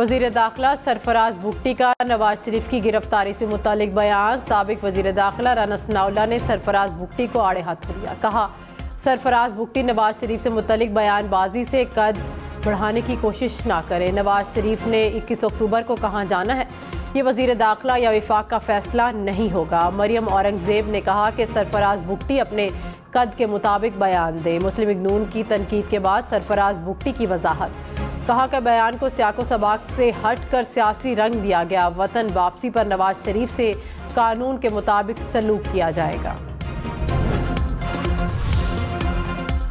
वज़ीर दाखिला सरफराज भुट्टी का नवाज शरीफ की गिरफ्तारी से मुतालिक बयान। साबिक वज़ीर दाखिला राना सनाउल्लाह ने सरफराज भुट्टी को आड़े हाथों लिया। कहा, सरफराज भुट्टी नवाज शरीफ से मुतालिक बयानबाजी से कद बढ़ाने की कोशिश ना करें। नवाज शरीफ ने 21 अक्टूबर को कहाँ जाना है, ये वज़ीर दाखिला या विफाक का फैसला नहीं होगा। मरियम औरंगज़ेब ने कहा कि सरफराज भुट्टी अपने कद के मुताबिक बयान दे। मुस्लिम लीग नून की तनकीद के बाद सरफराज भुट्टी की वजाहत। कहा कि बयान को सियाको सबाक से हट कर सियासी रंग दिया गया। वतन वापसी पर नवाज शरीफ से कानून के मुताबिक सलूक किया जाएगा।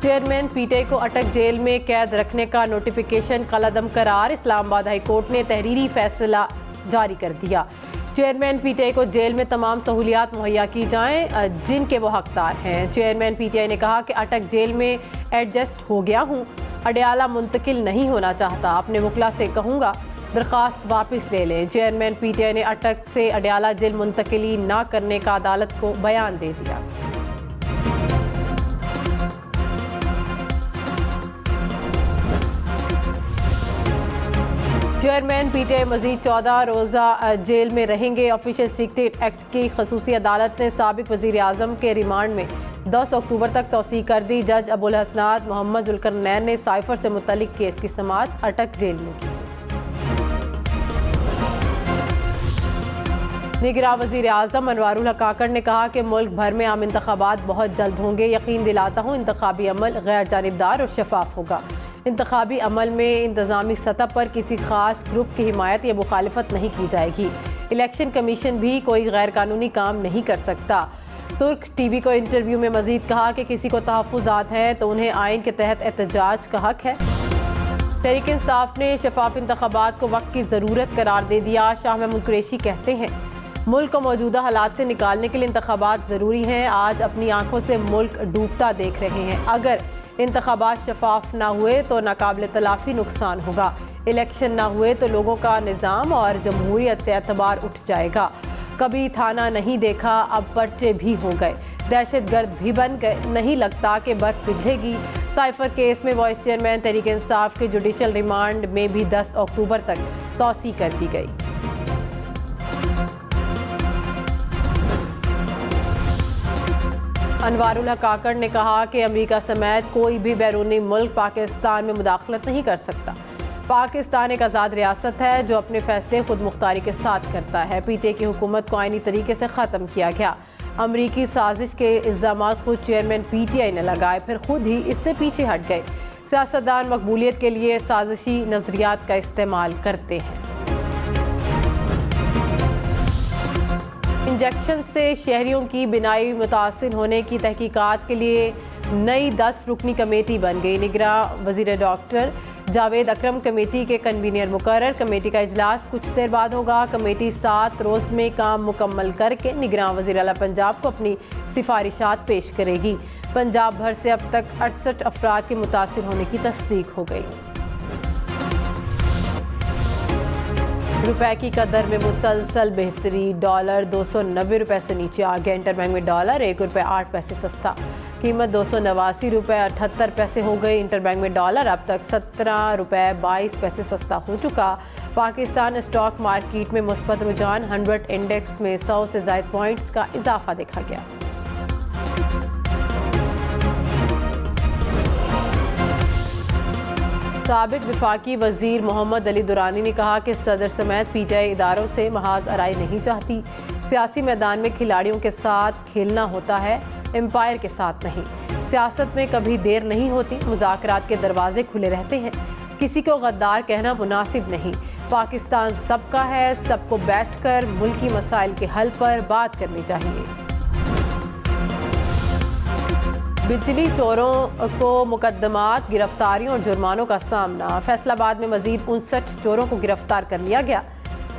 चेयरमैन पीटीआई को अटक जेल में कैद रखने का नोटिफिकेशन कलअदम करार। इस्लामाबाद हाई कोर्ट ने तहरीरी फैसला जारी कर दिया। चेयरमैन पीटीआई को जेल में तमाम सहूलियात मुहैया की जाएं जिनके वो हकदार हैं। चेयरमैन पीटीआई ने कहा कि अटक जेल में एडजस्ट हो गया हूँ, अडयाला मुंतकिल नहीं होना चाहता। अपने वकला से कहूँगा दरख्वास्त वापस ले लें। चेयरमैन पीटीआई ने अटक से अडयाला जेल मुंतकिली ना करने का अदालत को बयान दे दिया। चेयरमैन पीटीआई मजीद 14 रोज़ा जेल में रहेंगे। ऑफिशियल सीक्रेट एक्ट की खसूसी अदालत ने साबिक वज़ीर आज़म के रिमांड में 10 अक्टूबर तक तौसीक कर दी। जज अबुल हसनात मोहम्मद जुल्करनैन ने साइफर से मुतल्लिक केस की समाअत अटक जेल में की। निगरां वज़ीर आज़म अनवारुल हक काकड़ ने कहा कि मुल्क भर में आम इंतखाबात बहुत जल्द होंगे। यकीन दिलाता हूँ इंतखाबी अमल गैर जानिबदार और शफाफ होगा। इंतखाबी अमल में इंतज़ामी सतह पर किसी खास ग्रुप की हिमायत या मुखालिफत नहीं की जाएगी। इलेक्शन कमीशन भी कोई गैर कानूनी काम नहीं कर सकता। तुर्क टीवी को इंटरव्यू में मजीद कहा कि किसी को तहफ़्फ़ुज़ात हैं तो उन्हें आइन के तहत एहतजाज का हक है। तहरीक इंसाफ ने शफाफ इंतखाबात को वक्त की ज़रूरत करार दे दिया। शाह महमूद कुरैशी कहते हैं, मुल्क को मौजूदा हालात से निकालने के लिए इंतखाबात ज़रूरी हैं। आज अपनी आंखों से मुल्क डूबता देख रहे हैं। अगर इंतखाबात शफाफ ना हुए तो नाकाबिल तलाफ़ी नुकसान होगा। इलेक्शन ना हुए तो लोगों का निज़ाम और जमहूरियत से एतबार उठ जाएगा। कभी थाना नहीं देखा, अब पर्चे भी हो गए, दहशतगर्द भी बन गए। नहीं लगता कि बर्फ पिघलेगी। साइफर केस में वाइस चेयरमैन तहरीक इंसाफ के जुडिशल रिमांड में भी 10 अक्टूबर तक तौसीक कर दी गई। अनवारुल हक काकड़ ने कहा कि अमेरिका समेत कोई भी बैरूनी मुल्क पाकिस्तान में मुदाखलत नहीं कर सकता। पाकिस्तान एक आज़ाद रियासत है जो अपने फैसले खुद मुख्तारी के साथ करता है। पीटीआई की हुकूमत को आईनी तरीके से ख़त्म किया गया। अमरीकी साजिश के इल्ज़ाम खुद चेयरमैन पीटीआई ने लगाए, फिर खुद ही इससे पीछे हट गए। सियासतदान मकबूलियत के लिए साजिशी नज़रियात का इस्तेमाल करते हैं। इंजेक्शन से शहरियों की बिनाई मुतासिर होने की तहकीकात के लिए नई 10 रुकनी कमेटी बन गई। निगरां वज़ीर डॉक्टर जावेद अकरम कमेटी के कन्वीनर मुकर्रर। कमेटी का इजलास कुछ देर बाद होगा। कमेटी 7 रोज़ में काम मुकम्मल करके निगरां वज़ीर आला पंजाब को अपनी सिफारिशात पेश करेगी। पंजाब भर से अब तक 68 अफराद के मुतासिर होने की तस्दीक हो गई। रुपए की कदर में मुसलसल बेहतरी। डॉलर 290 रुपये से नीचे आ गया। इंटरबैंक में डॉलर 1 रुपये 8 पैसे सस्ता। कीमत 289 रुपये 78 पैसे हो गई। इंटरबैंक में डॉलर अब तक 17 रुपये 22 पैसे सस्ता हो चुका। पाकिस्तान स्टॉक मार्केट में मुस्बत रुझान। 100 इंडेक्स में 100 से ज़ायद पॉइंट्स का इजाफा देखा गया। साबिक वफाकी वज़ीर मोहम्मद अली दुरानी ने कहा कि सदर समेत पीटीआई इदारों से महाज आराई नहीं चाहती। सियासी मैदान में खिलाड़ियों के साथ खेलना होता है, एम्पायर के साथ नहीं। सियासत में कभी देर नहीं होती, मुज़ाकरात के दरवाजे खुले रहते हैं। किसी को गद्दार कहना मुनासिब नहीं। पाकिस्तान सबका है, सबको बैठकर मुल्की मसाइल के हल पर बात करनी चाहिए। बिजली चोरों को मुकदमात, गिरफ्तारियों और जुर्मानों का सामना। फैसलाबाद में मजीद 59 चोरों को गिरफ्तार कर लिया गया।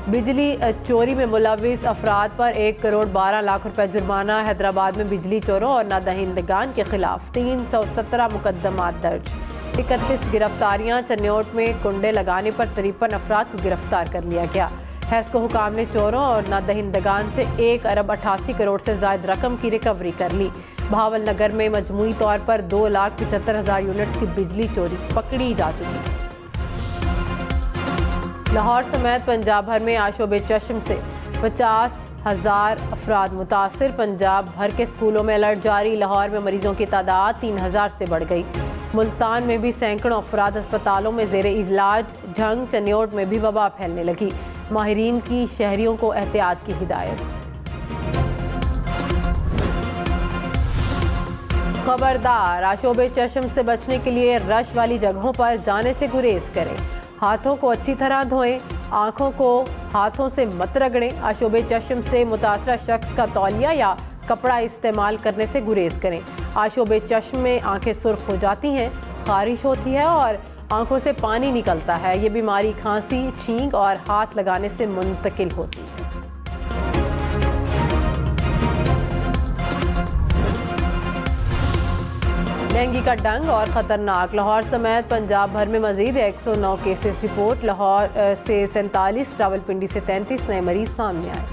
बिजली चोरी में मुलविस अफराद पर 1 करोड़ 12 लाख रुपए जुर्माना। हैदराबाद में बिजली चोरों और नादहिंदगान के खिलाफ 317 मुकदमात दर्ज। 31 गिरफ्तारियां। चन्योट में कुंडे लगाने पर 53 अफराद को गिरफ्तार कर लिया गया। हैस्को हुकाम ने चोरों और नादहिंदगान से 1 अरब 88 करोड़ से ज़ायद रकम की रिकवरी कर ली। भावल नगर में मजमूई तौर पर 2,75,000 यूनिट्स की बिजली चोरी पकड़ी जा चुकी है। लाहौर समेत पंजाब भर में आशोब चश्म से 50,000 अफराद मुतासिर। पंजाब भर के स्कूलों में अलर्ट जारी। लाहौर में मरीजों की तादाद 3,000 से बढ़ गई। मुल्तान में भी सैकड़ों अफराद अस्पतालों में जेर इलाज। झंग चन्योट में भी वबा फैलने लगी। माहिरीन की शहरियों को एहतियात की हिदायत। खबरदार, आशोब चश्म से बचने के लिए रश वाली जगहों पर जाने से गुरेज करें। हाथों को अच्छी तरह धोएं। आँखों को हाथों से मत रगड़ें। आशोब चश्म से मुतासरा शख्स का तौलिया या कपड़ा इस्तेमाल करने से गुरेज करें। आशोब चश्म में आंखें सुर्ख हो जाती हैं, खारिश होती है और आंखों से पानी निकलता है। ये बीमारी खांसी, छींक और हाथ लगाने से मुंतकिल होती है। डेंगू का डंग और ख़तरनाक। लाहौर समेत पंजाब भर में मजीद 109 केसेस रिपोर्ट। लाहौर से 47, रावलपिंडी से 33 नए मरीज सामने आए।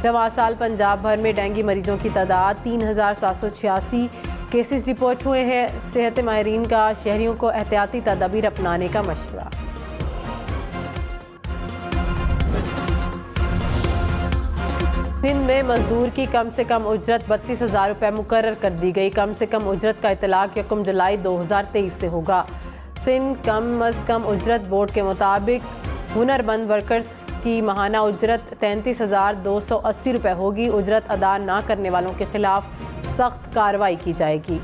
रवां साल पंजाब भर में डेंगू मरीजों की तादाद 3,786 केसेस रिपोर्ट हुए हैं। सेहत माहिरीन का शहरियों को एहतियाती तदाबीर अपनाने का मशवरा। सिंध में मजदूर की कम से कम उजरत 32,000 रुपये मुकर्रर कर दी गई। कम से कम उजरत का इतलाक 1 जुलाई 2023 से होगा। सिंध कम अज़ कम उजरत बोर्ड के मुताबिक हुनरमंद वर्कर्स की माहाना उजरत 33,280 रुपये होगी। उजरत अदा न करने वालों के खिलाफ सख्त कार्रवाई की जाएगी।